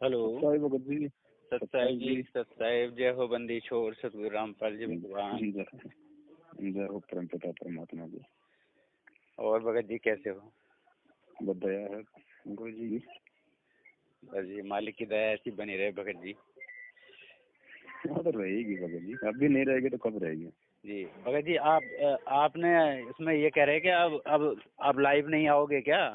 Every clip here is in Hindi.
हेलो। साहिब भगत जी। सत्साहिब जी, सत्साहिब। जय हो बंदी छोर सतगुरु रामपाल जी भगवान। जय हो परम पिता परमात्मा जी। और भगत जी कैसे हो? बहुत दया है गुरु जी। बस जी मालिक की दया ऐसी बनी रहे भगत जी। हाँ तो रहेगी भगत जी, अब भी नहीं रहेगी तो कब रहेगी जी भगत जी। आपने इसमें ये कह रहे हैं कि अब लाइव नहीं आओगे क्या?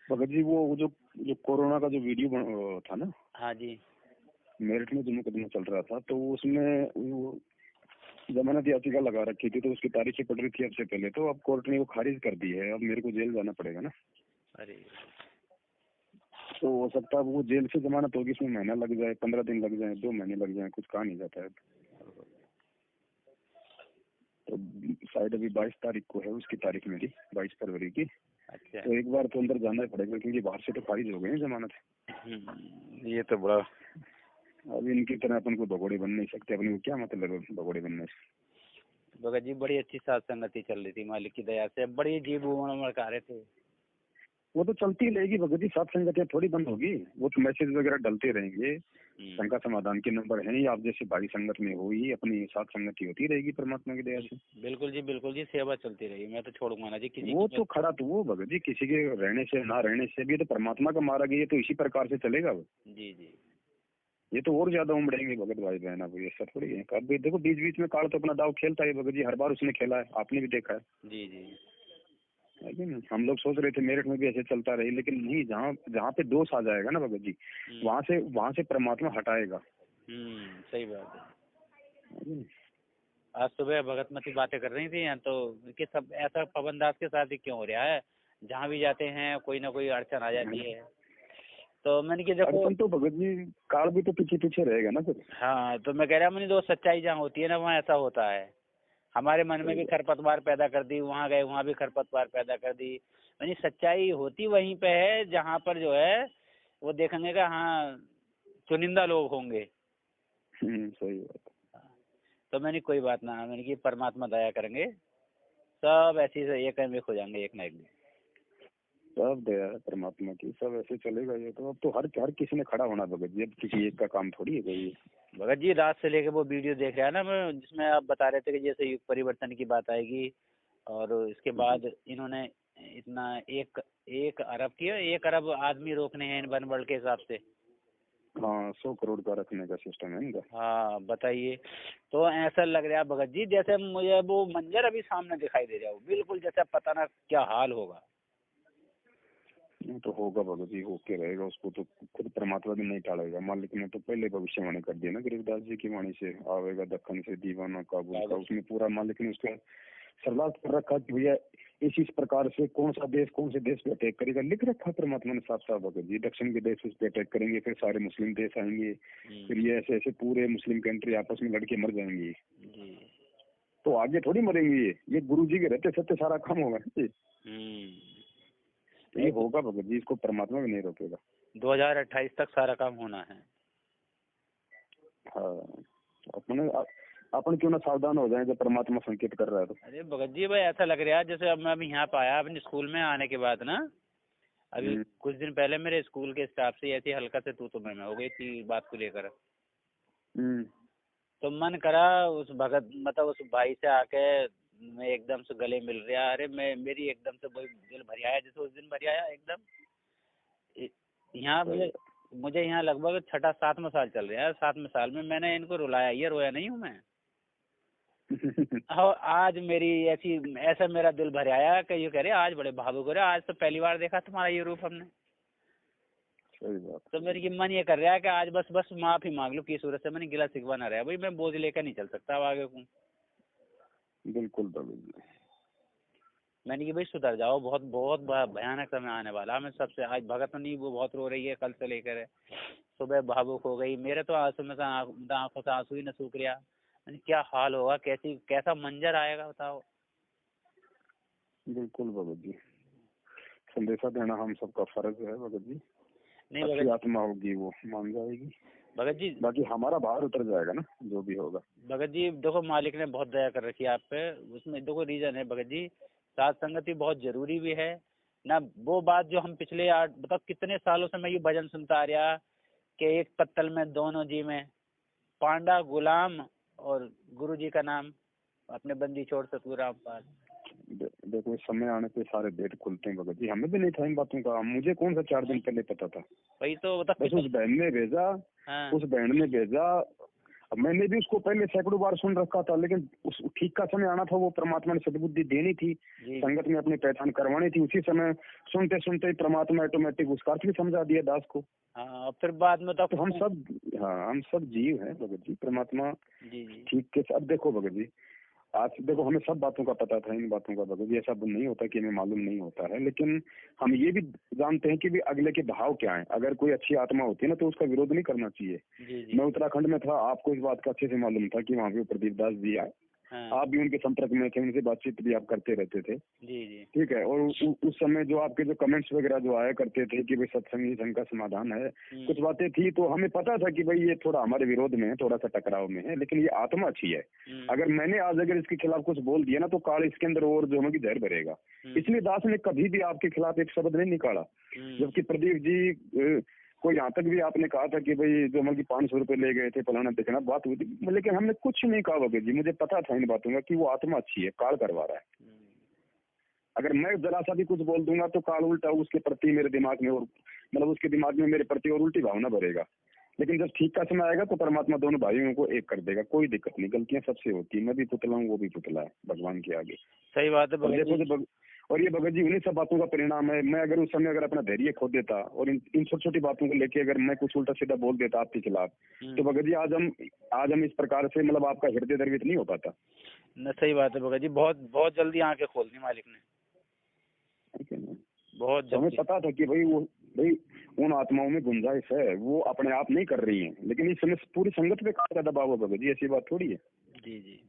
भगत जी? वो जो जो कोरोना का जो वीडियो था ना। हाँ जी। मेरठ में जो मुकदमा चल रहा था तो उसमें वो जमानत याचिका लगा रखी थी, तो उसकी तारीखें पड़ रही थी अब से पहले, तो अब कोर्ट ने वो खारिज कर दी है। अब मेरे को जेल जाना पड़ेगा ना। अरे तो हो सकता है वो जेल से जमानत होगी, इसमें महीना लग जाए, 15 दिन लग जाए, 2 महीने लग जाए, कुछ कहा नहीं जाता है। तो शायद अभी 22 तारीख को है उसकी तारीख, मेरी 22 फरवरी की। अच्छा। तो एक बार तो अंदर जाना ही पड़ेगा क्योंकि बाहर से तो खारिज हो गई है जमानत। ये तो बड़ा। अब इनकी तरह अपन को भगोड़े बन नहीं सकते, अपने को क्या मतलब है भगोड़े बनने से। भगत जी बड़ी अच्छी साथ संगति चल रही थी मालिक की दया से, बड़ी जीव मड़का रहे थे। वो तो चलती रहेगी भगत जी, साथ संगतियां थोड़ी बंद होगी। वो तो मैसेज वगैरह डलते रहेंगे, शंका समाधान के नंबर है ही। आप जैसे भाई संगत में हो ही अपनी साथ संगति होती रहेगी परमात्मा की दया से। बिल्कुल जी, बिल्कुल जी, सेवा चलती रहेगी। मैं तो छोड़ूंगा ना जी किसी वो की। तो खड़ा तो वो भगत जी किसी के रहने से ना रहने से भी तो परमात्मा का मारा गया, तो इसी प्रकार से चलेगा वो। जी जी। ये तो और ज्यादा उमड़ेंगे भगत भाई बहन। अब ये सब थोड़ी है। अब देखो बीच बीच में काल तो अपना दाव खेलता है भगत जी, हर बार उसने खेला है, आपने भी देखा है। जी जी। लेकिन हम लोग सोच रहे थे मेरठ में भी ऐसे चलता रहे, लेकिन नहीं, जहाँ जहाँ पे दोष आ जाएगा ना भगत जी, वहां से परमात्मा हटाएगा। सही बात है। आज सुबह भगतमती बातें कर रही थी यहाँ, तो कि सब ऐसा पवनदास के साथ ही क्यों हो रहा है, जहाँ भी जाते हैं कोई ना कोई अड़चन आ जाती है। तो मैंने कि देखो अड़चन तो भगत जी काल भी तो पीछे पीछे रहेगा ना फिर। हाँ, तो मैं कह रहा मैंने, दो सच्चाई जहाँ होती है ना वहाँ ऐसा होता है। हमारे मन में भी खरपतवार पैदा कर दी, वहाँ गए वहाँ भी खरपतवार पैदा कर दी। यानी सच्चाई होती वहीं पे है जहाँ पर जो है वो देखेंगे कि हाँ चुनिंदा लोग होंगे। सही बात। तो मैंने कोई बात ना, मैंने कि परमात्मा दया करेंगे, सब ऐसे ही एक हो जाएंगे एक ना एक दिन। सब दया है परमात्मा की, सब ऐसे चलेगा। ये तो अब तो हर किसी ने खड़ा होना भगत जी, अब किसी एक का काम थोड़ी है कोई। भगत जी रात से लेके वो वीडियो देख रहा है ना मैं, जिसमें आप बता रहे थे कि जैसे युग परिवर्तन की बात आएगी और इसके बाद इन्होंने इतना एक अरब की 1 अरब आदमी रोकने हैं इन वन वर्ल्ड के हिसाब से। हाँ 100 करोड़ का रखने का सिस्टम है इनका। हाँ बताइए। तो ऐसा लग रहा है भगत जी जैसे मुझे वो मंजर अभी सामने दिखाई दे रहा हो, बिल्कुल जैसे पता ना क्या हाल होगा। तो होगा भगत जी, होके रहेगा। उसको तो खुद परमात्मा भी नहीं टालेगा। मालिक ने तो पहले भविष्यवाणी कर दी ना गरीबदास जी की वाणी से, आवेगा दक्कन से दीवाना काबुल का। उसमें पूरा मालिक ने उसका सरलाट कर रखा कि भैया इस प्रकार से कौन से देश पे अटैक करेगा, लिख रखा परमात्मा ने साफ साफ भगत जी। दक्षिण के देश पे अटैक करेंगे, फिर सारे मुस्लिम देश आएंगे, फिर ये ऐसे ऐसे पूरे मुस्लिम कंट्री आपस में लड़के मर जाएंगे। तो आगे थोड़ी मरेंगे ये गुरु जी के रहते सत्य सारा काम होगा। ये होगा भगत जी, इसको परमात्मा भी नहीं रोकेगा। 2028 तक सारा काम होना है। हाँ अपन क्यों ना सावधान हो जाए जब परमात्मा संकेत कर रहा है तो। अरे भगत जी भाई ऐसा लग रहा है जैसे अब मैं अभी यहाँ पे आया अपने स्कूल में आने के बाद ना, अभी कुछ दिन पहले मेरे स्कूल के स्टाफ से ऐसी हल्का से तू मैं हो गई थी बात को लेकर। तो मन करा उस भगत मतलब उस भाई से आके मैं एकदम से गले मिल रहा। अरे मैं मेरी एकदम से वही दिल भर आया जैसे उस दिन भर आया एकदम। यहाँ मुझे यहाँ लगभग 6-7वां साल चल रहा है। 7वें साल में मैंने इनको रुलाया, ये रोया नहीं हूँ मैं। और आज मेरी ऐसा मेरा दिल भर आया कि ये कह रहे आज बड़े भावुक हो रहे, आज तो पहली बार देखा तुम्हारा ये रूप हमने। सही बात। तो मेरे मन ये कर रहा है कि आज बस माफी मांग लो किस सूरत से, मैंने गिला शिकवा ना रहा भाई, मैं बोझ लेकर नहीं चल सकता अब आगे को। बिल्कुल बिल्कुल। मैंने कि भाई सुधर जाओ, बहुत बहुत भयानक समय आने वाला। मैं सबसे आज भगत नहीं वो बहुत रो रही है कल से लेकर, सुबह भावुक हो गई। मेरे तो आंसू में आंखों से आंसू ही न सूख रहा। मैंने क्या हाल होगा, कैसा मंजर आएगा बताओ। बिल्कुल भगत जी, संदेशा देना हम सबका फर्ज है भगत जी। नहीं अच्छी आत्मा होगी वो मान जाएगी भगत जी, बाकी हमारा बाहर उतर जाएगा ना जो भी होगा। भगत जी देखो मालिक ने बहुत दया कर रखी है आप पे, उसमें देखो रीजन है भगत जी। साथ संगति बहुत जरूरी भी है, ना वो बात जो हम पिछले 8 मतलब कितने सालों से मैं ये भजन सुनता आ रहा कि एक पत्तल में दोनों जी में, पांडा गुलाम और गुरु जी का नाम, अपने बंदी छोड़ सतगुरु रामपाल। देखो इस समय आने पे सारे भेद खुलते हैं भगत जी, हमें भी नहीं था इन बातों का, मुझे कौन सा 4 दिन पहले पता था। वही तो मतलब बस उस बहन ने भेजा, हाँ उस बहन ने भेजा। अब मैंने भी उसको पहले सैकड़ों बार सुन रखा था, लेकिन उस ठीक का समय आना था, वो परमात्मा ने सद्बुद्धि देनी थी, जी संगत में अपनी पहचान करवानी थी। उसी समय सुनते सुनते ही परमात्मा ऑटोमेटिक उसका अर्थ भी समझा दिया दास को। हाँ। और फिर बाद में तो हम सब, हाँ हम सब जीव हैं भगत जी, परमात्मा जी जी ठीक के। अब देखो भगत जी, आज देखो हमें सब बातों का पता था, इन बातों का भगत जी ऐसा नहीं होता कि हमें मालूम नहीं होता है, लेकिन हम ये भी जानते हैं कि भी अगले के भाव क्या है। अगर कोई अच्छी आत्मा होती है ना तो उसका विरोध नहीं करना चाहिए। जी जी मैं उत्तराखंड में था, आपको इस बात का अच्छे से मालूम था कि वहाँ पे प्रदीप दास जी आए, हाँ आप भी उनके संपर्क में थे, उनसे बातचीत भी आप करते रहते थे, जी जी ठीक है। और उस समय जो आपके जो कमेंट्स वगैरह जो आया करते थे कि भाई सत्संग ही संग का समाधान है, कुछ बातें थी तो हमें पता था कि भाई ये थोड़ा हमारे विरोध में है, थोड़ा सा टकराव में है, लेकिन ये आत्मा अच्छी है। अगर मैंने आज अगर इसके खिलाफ कुछ बोल दिया ना तो काल इसके अंदर और जो होगी जहर भरेगा। इसलिए दास ने कभी भी आपके खिलाफ एक शब्द नहीं निकाला। जबकि प्रदीप जी को यहाँ तक भी आपने कहा था कि भाई जो मतलब 500 रुपए ले गए थे, फलाना देखना बात हुई थी, लेकिन हमने कुछ नहीं कहा वगैरह जी। मुझे पता था इन बातों का कि वो आत्मा अच्छी है, काल करवा रहा है। अगर मैं जरा सा भी कुछ बोल दूंगा तो काल उल्टा उसके प्रति मेरे दिमाग में और मतलब उसके दिमाग में मेरे प्रति और उल्टी भावना भरेगा। लेकिन जब ठीक का समय आएगा तो परमात्मा दोनों भाइयों को एक कर देगा, कोई दिक्कत नहीं। गलतियां सबसे होती है, मैं भी पुतला हूँ, वो भी पुतला है भगवान के आगे। सही बात है भगत जी। देखो और ये भगत जी उन्हीं सब बातों का परिणाम है। मैं अगर उस समय अगर अपना धैर्य खो देता और इन छोटी छोटी बातों को लेके अगर मैं कुछ उल्टा सीधा बोल देता आपके खिलाफ, तो भगत जी आज हम इस प्रकार से मतलब आपका हृदय द्रवित नहीं हो पाता। न सही बात है भगत जी, बहुत बहुत जल्दी आंखें खोल दी मालिक ने, ठीक है ना। बहुत हमें जल्दी। पता था कि भाई उन आत्माओं में गुंजाइश है, वो अपने आप नहीं कर रही हैं, लेकिन इस समय पूरी संगत पे का दबाव है भगत जी, ऐसी बात थोड़ी है। जी जी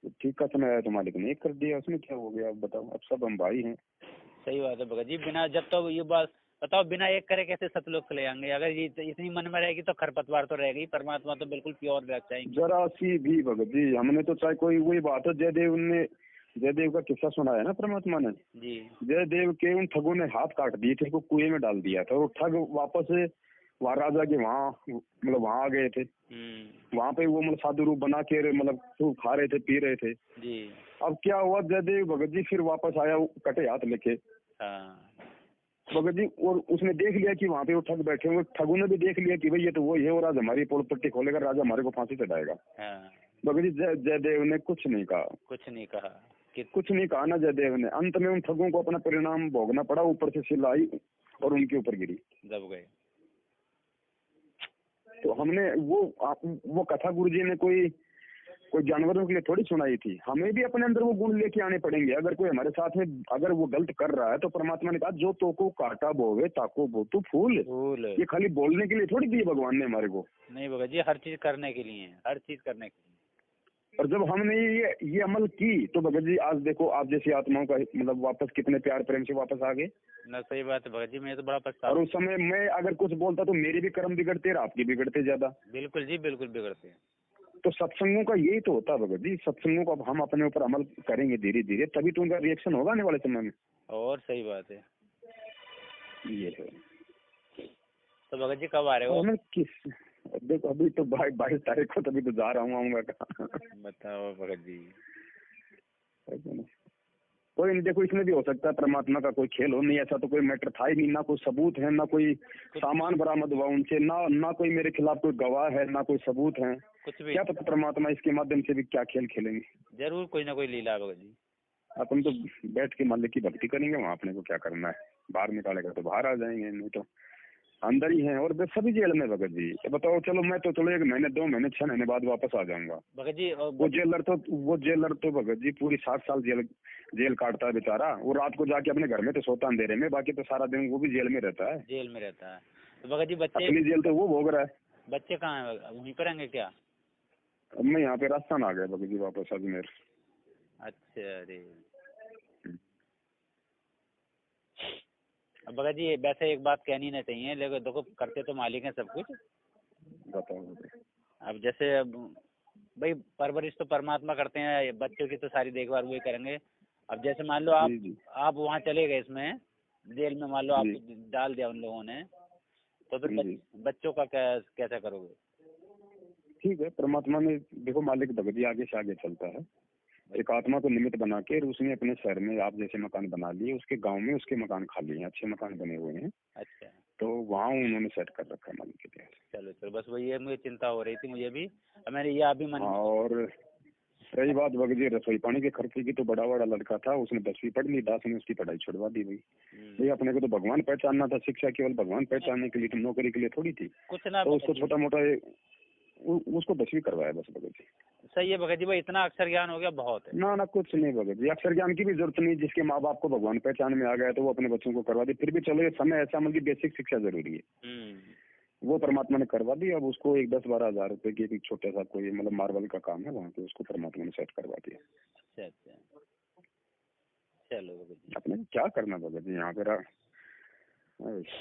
तो ठीक का समय आया तो मालिक ने एक कर दिया, उसमें क्या हो गया आप बताओ। अब सब हम भाई हैं। सही बात है भगत जी। बिना जब तक ये बात बताओ, बिना एक करे कैसे सतलोक चले जाएंगे? अगर ये इतनी मन में रहेगी तो खरपतवार तो रहेगी, परमात्मा तो बिल्कुल प्योर बैग चाहेंगे। जरा सी भी भगत जी, हमने तो चाहे कोई वही बात है, जयदेव का किस्सा सुनाया ना परमात्मा ने। जी जयदेव के उन ठगों ने हाथ काट दिए थे, को कुएं में डाल दिया था, और ठग वापस वहाँ राजा के वहाँ मतलब वहाँ आ गए थे। वहाँ पे वो मतलब साधु रूप बना के मतलब खूब खा रहे थे, पी रहे थे। जी अब क्या हुआ, जयदेव भगत जी फिर वापस आया कटे हाथ लेके। हाँ भगत जी और उसने देख लिया कि वहाँ पे वो ठग बैठे हुए, ठगों ने भी देख लिया कि भाई ये तो वो है, और आज हमारी पोल पट्टी खोलेगा, राजा हमारे को फांसी चढ़ाएगा। हाँ। भगत जी जयदेव ने कुछ नहीं कहा, कुछ नहीं कहा कि कुछ नहीं कहा ना जयदेव ने। अंत में उन ठगों को अपना परिणाम भोगना पड़ा, ऊपर से सिलाई और उनके ऊपर गिरी, दब गए। तो हमने वो कथा गुरुजी ने कोई जानवरों के लिए थोड़ी सुनाई थी, हमें भी अपने अंदर वो गुण लेके आने पड़ेंगे। अगर कोई हमारे साथ में अगर वो गलत कर रहा है तो परमात्मा ने कहा जो तो को काटा बोवे ताको बो तू फूल। ये खाली बोलने के लिए थोड़ी दिए भगवान ने हमारे को। नहीं भगत जी, हर चीज करने के लिए है, हर चीज करने के लिए। और जब हमने ये अमल की तो भगत जी आज देखो आप जैसी आत्माओं का मतलब वापस कितने प्यार प्रेम से वापस आ गए ना। सही बात है भगत जी, मैं तो बड़ा पछतावा। और उस समय मैं अगर कुछ बोलता तो मेरे भी कर्म बिगड़ते और आपके बिगड़ते ज्यादा। बिल्कुल जी, बिल्कुल बिगड़ते हैं। तो सत्संगों का यही तो होता है भगत जी, सत्संगों को अब हम अपने ऊपर अमल करेंगे धीरे धीरे, तभी तो उनका रिएक्शन होगा आने वाले समय में। और सही बात है। ये है। तो भगत जी कब आ रहे हो? मैं किस देखो अभी तो 22 तारीख को, तभी तो जा रहा हूँ, आऊंगा कहाँ। बताओ भगत जी। कोई नहीं, देखो इसमें भी हो सकता है परमात्मा का कोई खेल हो, नहीं ऐसा तो कोई मैटर था ही नहीं, ना कोई सबूत है, ना कोई सामान बरामद हुआ उनसे, ना कोई मेरे खिलाफ कोई गवाह है, ना कोई सबूत है। कुछ भी क्या पता परमात्मा इसके माध्यम से भी क्या खेल खेलेंगे। जरूर कोई ना कोई लीला भगत जी। अपन तो बैठ के मालिक की भक्ति करेंगे, वहाँ अपने को क्या करना है, बाहर निकालेगा तो बाहर आ जाएंगे, नहीं तो अंदर ही हैं। और सभी जेल में भगत जी, बताओ चलो मैं तो चलो 1 महीने 2 महीने 6 महीने बाद वापस आ जाऊंगा भगत जी। वो जेलर तो भगत जी पूरी 60 साल जेल काटता है बेचारा। वो रात को जाके अपने घर में तो सोता अंधेरे में, बाकी तो सारा दिन वो भी जेल में रहता है। जेल में रहता है तो भगत जी बच्चे, असली जेल तो वो भोग रहा है। बच्चे कहाँ है? वहीं पर रहेंगे क्या? अब मैं यहाँ पे राजस्थान आ गया भगत जी, वापस अजमेर। अच्छा। अरे अब भगत जी वैसे एक बात कहनी नहीं चाहिए, लेकिन देखो करते तो मालिक हैं सब कुछ। बताओ। अब जैसे अब भाई परवरिश तो परमात्मा करते हैं, बच्चों की तो सारी देखभाल वही करेंगे। अब जैसे मान लो आप जी जी आप वहाँ चले गए इसमें जेल में, मान लो जी आपको डाल दिया उन लोगों ने, तो फिर जी। बच्चों का कैसा करोगे? ठीक है, परमात्मा ने देखो, मालिक भगत जी आगे से आगे चलता है। एक आत्मा को निमित्त बना के उसने अपने शहर में आप जैसे मकान बना लिए, उसके गांव में उसके मकान खाली हैं, अच्छे मकान बने हुए हैं, अच्छा, तो वहाँ उन्होंने सेट कर रखा है मालिक के तहत। चलो चलो, बस वही है, मुझे चिंता हो रही थी मुझे भी, अब मैंने ये अभी मन हाँ, और रही बात भगत जी रसोई पानी के खर्चे की, तो बड़ा बड़ा लड़का था, उसने 10वीं पढ़ ली, दास ने उसकी पढ़ाई छुड़वा दी भाई। ये अपने को तो भगवान पहचानना था, शिक्षा केवल भगवान पहचानने के लिए, तो नौकरी के लिए थोड़ी थी। कुछ ना तो भगत उसको जी, छोटा मोटा उसको 10वीं करवाया बस भगत जी। सही है भगत जी, भाई इतना अक्षर ज्ञान हो गया बहुत है। ना ना, कुछ नहीं भगत जी, अक्षर ज्ञान की भी जरूरत नहीं। जिसके माँ बाप को भगवान पहचान में आ गया तो वो अपने बच्चों को करवा दे। फिर भी चलो, ये समय ऐसा, मतलब बेसिक शिक्षा जरूरी है, वो परमात्मा ने करवा दी। अब उसको एक 10-12 हजार रुपए की एक छोटा सा कोई मतलब मार्बल का काम है वहाँ पे, उसको परमात्मा ने सेट करवा दिया। अच्छा अच्छा, चलो भगत जी। अपने को क्या करना भगत जी, यहाँ पे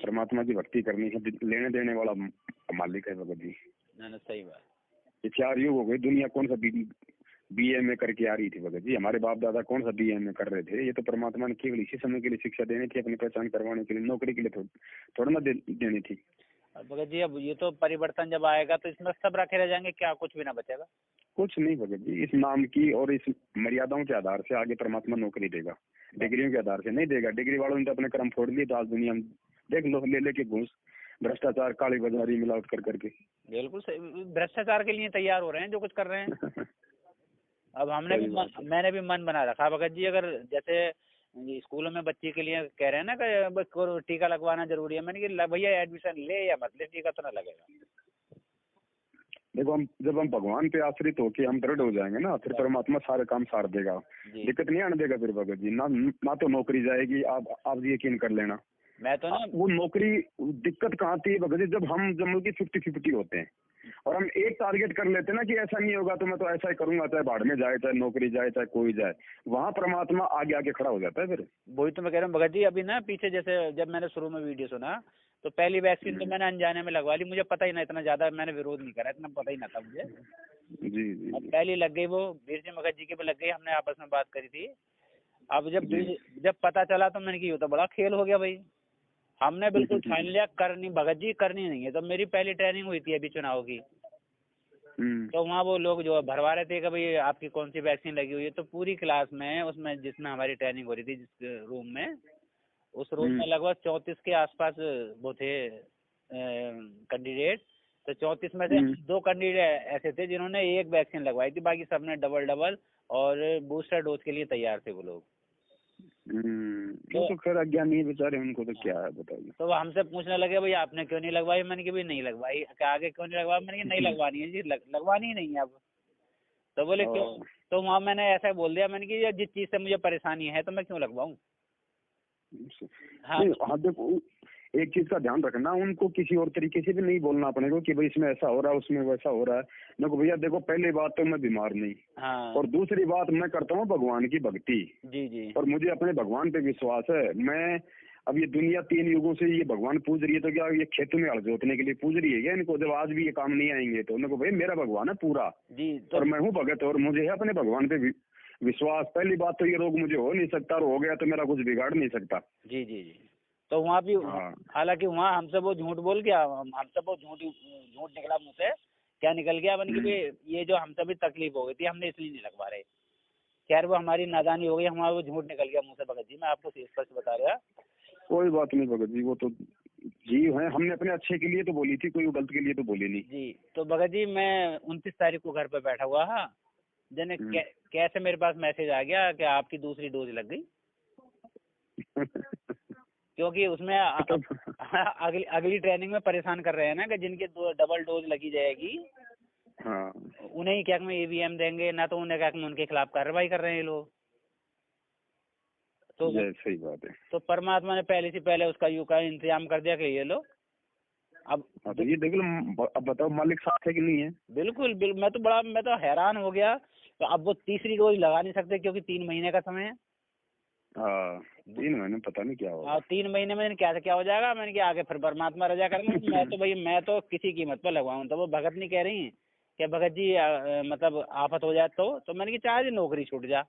परमात्मा की भक्ति करनी है, लेने देने वाला मालिक है भगत जी। ना ना, सही बात। ये 4 युग हो गए, दुनिया कौन सा BA में करके आ रही थी भगत जी, हमारे बाप दादा कौन सा BA में कर रहे थे। ये तो परमात्मा ने केवल इसी समय के लिए शिक्षा देनी थी, अपनी पहचान करवाने के लिए, नौकरी के लिए थोड़ा ना देनी थी। अब भगत जी, अब ये तो परिवर्तन जब आएगा तो इसमें सब रखे रह जाएंगे, क्या कुछ भी ना बचेगा? कुछ नहीं भगत जी, इस नाम की और इस मर्यादाओं के आधार से आगे परमात्मा नौकरी देगा, डिग्रियों के आधार से नहीं देगा। डिग्री वालों ने तो अपने कर्म फोड़ लिए, तो आज दुनिया में देख लो, ले लेके घूस, भ्रष्टाचार, काली बाजारी, मिलावट कर करके। बिल्कुल सही, भ्रष्टाचार के लिए तैयार हो रहे हैं जो कुछ कर रहे हैं। अब सही बात है। मैंने भी मन बना रखा भगत जी, अगर जैसे स्कूलों में बच्चे के लिए कह रहे हैं ना कि बस टीका लगवाना जरूरी है, मैंने कि भैया एडमिशन ले या मत ले, टीका तो ना लगेगा। देखो, हम जब हम भगवान पे आश्रित होके हम दृढ़ हो जाएंगे ना, फिर परमात्मा सारे काम सार देगा, जी, दिक्कत नहीं आने देगा फिर भगत जी। ना तो नौकरी जाएगी, आप यकीन कर लेना। मैं तो ना, वो नौकरी, दिक्कत कहाँ आती है भगत जी, जब हम जब 50-50 होते हैं और हम एक टारगेट कर लेते हैं ना कि ऐसा नहीं होगा तो मैं तो ऐसा ही करूंगा, चाहे भाड़ में जाए, चाहे नौकरी जाए, चाहे कोई जाए, वहाँ परमात्मा आगे आगे खड़ा हो जाता है फिर। वही तो मैं कह रहा हूँ भगत जी, अभी ना पीछे जैसे जब मैंने शुरू में वीडियो सुना तो पहली वैक्सीन तो मैंने अनजाने में लगवा ली, मुझे पता ही ना, इतना ज्यादा मैंने विरोध नहीं करा, इतना पता ही ना था मुझे। जी जी अब जी पहली लग गई, वो वीर सिंह भगत जी की भी लग गई, हमने आपस में बात करी थी। अब जी जब पता चला तो मैंने कि ये तो बड़ा खेल हो गया भाई। हमने बिल्कुल ठान लिया, करनी भगत जी, करनी नहीं है। तो मेरी पहली ट्रेनिंग हुई थी अभी चुनाव की, तो वहाँ वो लोग जो भरवा रहे थे कि भाई आपकी कौन सी वैक्सीन लगी हुई है, तो पूरी क्लास में, उसमें जिसमें हमारी ट्रेनिंग हो रही थी जिस रूम में, उस रूम में लगभग 34 के आसपास वो थे कैंडिडेट। तो 34 में से 2 कैंडिडेट ऐसे थे जिन्होंने एक वैक्सीन लगवाई थी, बाकी सबने डबल डबल और बूस्टर डोज के लिए तैयार थे वो लोग। वो तो खैर अज्ञानी है बेचारे, उनको तो क्या है बताइए। तो वो हमसे पूछने लगे भाई आपने क्यों नहीं लगवाई, मैंने कि भाई नहीं लगवाई। क्या आगे क्यों नहीं लगवाई, मैंने कि नहीं लगवानी है जी, लगवानी ही नहीं है अब। तो बोले क्यों? तो वहाँ मैंने ऐसा बोल दिया, मैंने कि जिस चीज़ से मुझे परेशानी है तो मैं क्यों लगवाऊँ। हाँ, हाँ देखो, एक चीज का ध्यान रखना, उनको किसी और तरीके से भी नहीं बोलना अपने को कि भाई इसमें ऐसा हो रहा है, उसमें वैसा हो रहा है। देखो भैया, देखो पहली बात तो मैं बीमार नहीं, हाँ, और दूसरी बात मैं करता हूँ भगवान की भक्ति, जी जी, और मुझे अपने भगवान पे विश्वास है। मैं अब ये दुनिया 3 युगों से ये भगवान पूज रही है, तो क्या ये खेत में हल जोतने के लिए पूज रही है क्या इनको? जब आज भी ये काम नहीं आएंगे तो उनको भाई मेरा भगवान है पूरा, जी। तो और मैं हूँ भगत, और मुझे है अपने भगवान पे विश्वास। पहली बाबात तो ये रोग मुझे हो नहीं सकता, और हो गया तो मेरा कुछ बिगाड़ नहीं सकता। जी जी जी। तो वहाँ भी, हाँ हालांकि वहाँ हमसे वो झूठ बोल गया, हमसे वो झूठ निकला मुँह से। क्या निकल गया, मैंने कि भाई ये जो हमसे भी तकलीफ हो गई थी, हमने इसलिए नहीं लगवा रहे। खैर वो हमारी नादानी हो गई, हमारा वो झूठ निकल गया मुँह से भगत जी, मैं आपको स्पष्ट बता रहा। कोई बात नहीं भगत जी, वो तो जीव है, हमने अपने अच्छे के लिए तो बोली थी, कोई गलत के लिए तो बोली नहीं। जी। तो भगत जी मैं 29 तारीख को घर पे बैठा हुआ हाँ, जने कैसे मेरे पास मैसेज आ गया कि आपकी दूसरी डोज लग गई। क्योंकि उसमें अगली ट्रेनिंग में परेशान कर रहे हैं ना कि जिनके डबल डोज लगी जाएगी, हाँ, उन्हें क्या में EVM देंगे ना, तो उन्हें क्या में उनके खिलाफ कार्रवाई कर रहे हैं ये लोग। तो सही बात है। तो परमात्मा ने पहले से पहले उसका यू का इंतजाम कर दिया कि ये लो। अब तो ये देख लो, अब बताओ मालिक साथ है कि नहीं है। बिल्कुल मैं तो हैरान हो गया। तो अब वो तीसरी डोज लगा नहीं सकते क्योंकि 3 महीने का समय है। 3 महीने पता नहीं क्या होगा। 3 महीने में क्या हो जाएगा, मैंने कि आगे फिर परमात्मा रजा करेंगे। मैं तो किसी कीमत पर लगवाऊं। तो वो भगत नहीं कह रही कि भगत जी मतलब आफत हो जाए तो मैंने कि चाहे नौकरी छूट जा।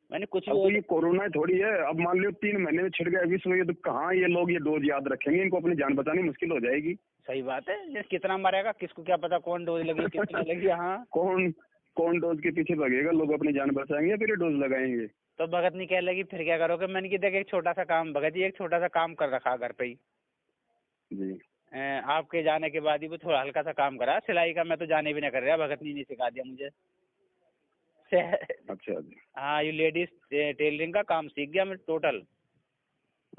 मैंने कुछ अब ये कोरोना थोड़ी है, अब मान लो 3 महीने में छिड़ गया विश्व युद्ध, कहाँ ये लोग ये डोज याद रखेंगे, इनको अपनी जान बचानी मुश्किल हो जाएगी। सही बात है, ये कितना मरेगा किसको क्या पता, कौन डोज लगी कितनी लगी। हाँ कौन डोज के पीछे भागेगा, लोग अपनी जान बचाएंगे फिर डोज लगाएंगे। तो भगत नहीं कह लगी फिर क्या करोगे। मैंने की देख एक छोटा सा काम भगत जी, एक छोटा सा काम कर रखा घर पे ही जी। आपके जाने के बाद ही वो थोड़ा हल्का सा काम करा सिलाई का, मैं तो जाने भी नहीं कर रहा, भगत नहीं सिखा दिया मुझे। अच्छा जी। हाँ ये लेडीज टेलरिंग का काम सीख गया मैं टोटल।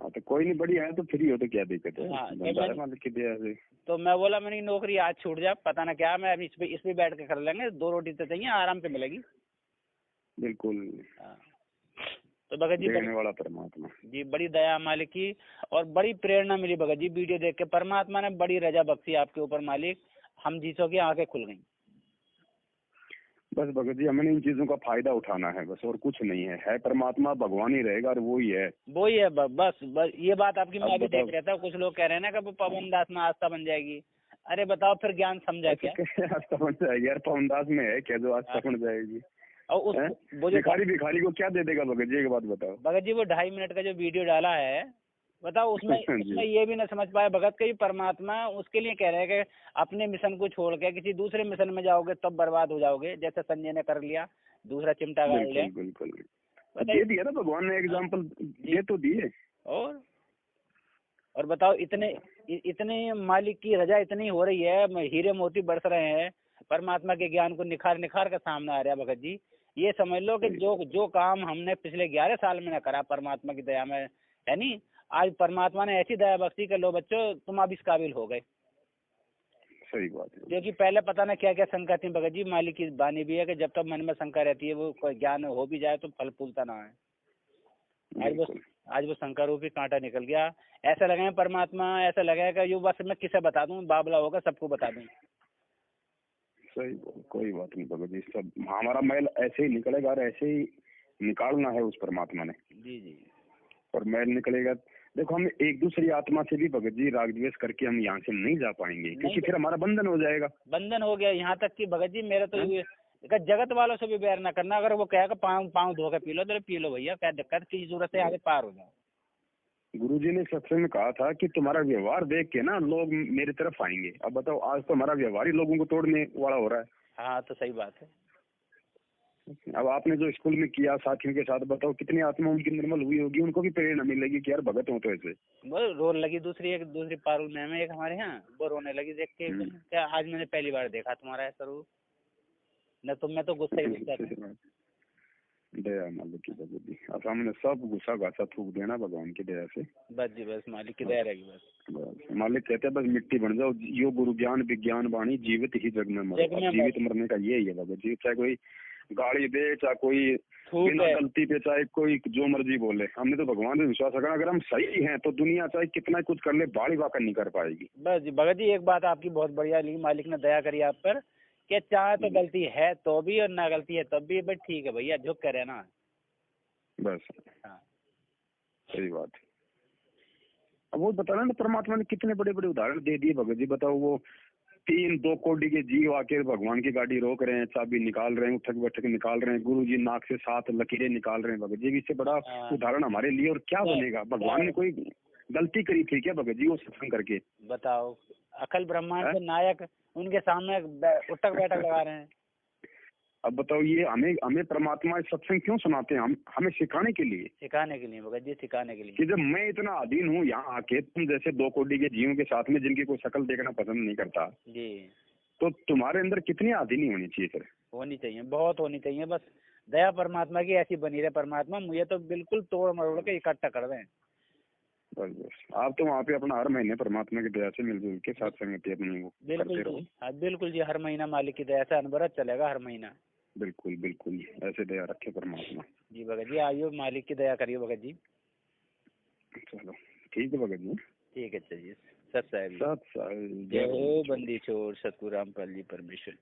हाँ तो कोई नहीं, बढ़िया है, तो फ्री हो तो क्या दिक्कत है। हाँ मालिक की दया से। तो मैं बोला मैंने नौकरी आज छूट जाए पता ना क्या, मैं अभी इस पे बैठ के कर लेंगे, 2 रोटी तो चाहिए आराम से मिलेगी। बिल्कुल। हाँ। तो भगत जी देने वाला परमात्मा जी, बड़ी दया मालिक की और बड़ी प्रेरणा मिली भगत जी वीडियो देख के, परमात्मा ने बड़ी रजा बख्शी आपके ऊपर मालिक, हम जीसो की आंखें खुल गई। बस भगत जी, हमें इन चीजों का फायदा उठाना है बस, और कुछ नहीं है परमात्मा भगवान ही रहेगा और वो ही है। बस ये बात आपकी मैं भी देख रहा था, कुछ लोग कह रहे हैं ना कि वो पवन दास में आस्था बन जाएगी। अरे बताओ फिर ज्ञान समझा क्या आस्था बन जाएगी यार, पवन दास में है क्या जो आस्था बन जाएगी। और उस वो जो भिखारी को क्या दे देगा भगत जी, एक बात बताओ। भगत जी वो 2.5 मिनट का जो वीडियो डाला है बताओ, उसमें ये भी ना समझ पाया भगत का, परमात्मा उसके लिए कह रहे हैं कि अपने मिशन को छोड़ के किसी दूसरे मिशन में जाओगे तब बर्बाद हो जाओगे, जैसे संजय ने कर लिया, दूसरा चिमटा गाड़ लिया। बिल्कुल दे दिया ना भगवान ने एग्जाम्पल, ये तो दिए। और बताओ इतने मालिक की रजा इतनी हो रही है, हीरे मोती बरस रहे हैं, परमात्मा के ज्ञान को निखार का सामने आ रहा है भगत जी। ये समझ लो कि जो काम हमने पिछले 11 साल में न करा परमात्मा की दया में, है नी, आज परमात्मा ने ऐसी दया बख्शी कर लो बच्चों तुम अब इस काबिल हो गए। सही बात है, क्योंकि पहले पता ना क्या क्या शंका थी भगत जी, मालिक की बानी भी है कि जब तक मन में शंका रहती है वो कोई ज्ञान हो भी जाए तो फल फूलता ना है। आज वो शंका रूपी कांटा निकल गया, ऐसा लगे परमात्मा, ऐसा लगेगा यो बस मैं किसे बता दूं, बाबला होगा सबको बता दूं। सही, कोई बात नहीं भगत जी, सब हमारा मैल ऐसे ही निकलेगा और ऐसे ही निकालना है उस परमात्मा ने। जी और मैल निकलेगा, देखो हम एक दूसरी आत्मा से भी भगत जी राग द्वेष करके हम यहाँ से नहीं जा पाएंगे, क्योंकि फिर हमारा बंधन हो जाएगा। बंधन हो गया, यहाँ तक कि भगत जी मेरे तो जगत वालों से भी बैर ना करना, अगर वो कहेगा पाँव धो के पी लो तो पी लो भैया, क्या दिक्कत की जरूरत है, आगे पार हो जाओ। गुरुजी ने सत्संग में कहा था कि तुम्हारा व्यवहार देख के ना लोग मेरी तरफ आएंगे। अब बताओ, आज तो हमारा व्यवहार ही लोगों को तोड़ने वाला हो रहा है। हाँ तो सही बात है। अब आपने जो स्कूल में किया साथियों के साथ, बताओ कितनी आत्मा उनकी निर्मल हुई होगी, उनको भी प्रेरणा मिलेगी कि यार भगत हो तो ऐसे। वो रोने लगी, दूसरी पारुल मैम है एक हमारे यहाँ, वो रोने लगी देख के, क्या आज मैंने पहली बार देखा तुम्हारा ऐसा रूप, न तुम मैं तो गुस्सा ही गुस्सा। दया मालिक की भगत जी, अब हमने सब गुस्सा गासा थूक देना भगवान की दया से। बस जी बस मालिक की दया रहेगी बस। मालिक कहते हैं बस मिट्टी बन जाओ, यो गुरु ज्ञान विज्ञान वाणी, जीवित ही जग में मरो। जीवित मरने का यही है भगत जी, चाहे कोई गाड़ी दे, चाहे कोई बिना गलती पे, चाहे कोई जो मर्जी बोले, हमने तो भगवान पे विश्वास रखना, अगर हम सही हैं तो दुनिया चाहे कितना कुछ कर ले, बाड़ी वाकर नहीं कर पाएगी। बस जी भगत जी, एक बात आपकी बहुत बढ़िया ली, मालिक ने दया करी आप पर, कि चाहे तो गलती है तो भी और ना गलती है तब भी, बस ठीक है भैया झुक कर रहना बस। हाँ सही बात है। अब वो बताना ना, परमात्मा ने कितने बड़े बड़े उदाहरण दे दिए भगत जी। बताओ, वो 2 कोटि के जीव आके भगवान की गाड़ी रोक रहे हैं, चाबी निकाल रहे हैं, उठक बैठक निकाल रहे हैं, गुरु जी नाक से 7 लकीरें निकाल रहे हैं भगत जी। इससे बड़ा उदाहरण हमारे लिए और क्या बनेगा। भगवान ने कोई गलती करी थी क्या भगत जी वो सत्संग करके? बताओ, अखिल ब्रह्मांड के नायक उनके सामने उठक बैठक लगा रहे हैं। अब बताओ, ये हमें परमात्मा सत्संग क्यों सुनाते हैं? हमें सिखाने के लिए भगत जी, सिखाने के लिए कि जब मैं इतना अधीन हूँ यहाँ आके, तुम जैसे 2 कोटि के जीवों के साथ में जिनकी कोई शक्ल देखना पसंद नहीं करता जी, तो तुम्हारे अंदर कितनी अधीनी होनी चाहिए? फिर होनी चाहिए, बहुत होनी चाहिए। बस दया परमात्मा की ऐसी बनी रहे, परमात्मा मुझे तो बिल्कुल तोड़ मरोड़ के इकट्ठा कर दें। बस आप तो वहाँ पे अपना हर महीने परमात्मा की दया से मिलजुल के साथ संगति अपनी वो करते रहो। हाँ बिल्कुल जी, हर महीना मालिक की दया से अनवरत चलेगा, हर महीना। बिल्कुल ऐसे दया रखे परमात्मा। जी भगत जी, आइयो मालिक की दया करियो भगत जी। चलो ठीक है भगत जी, ठीक है, चलिए सत साहिब। सत साहिब। जय हो बंदी छोड़ सतगुरु रामपाल जी परमेश्वर।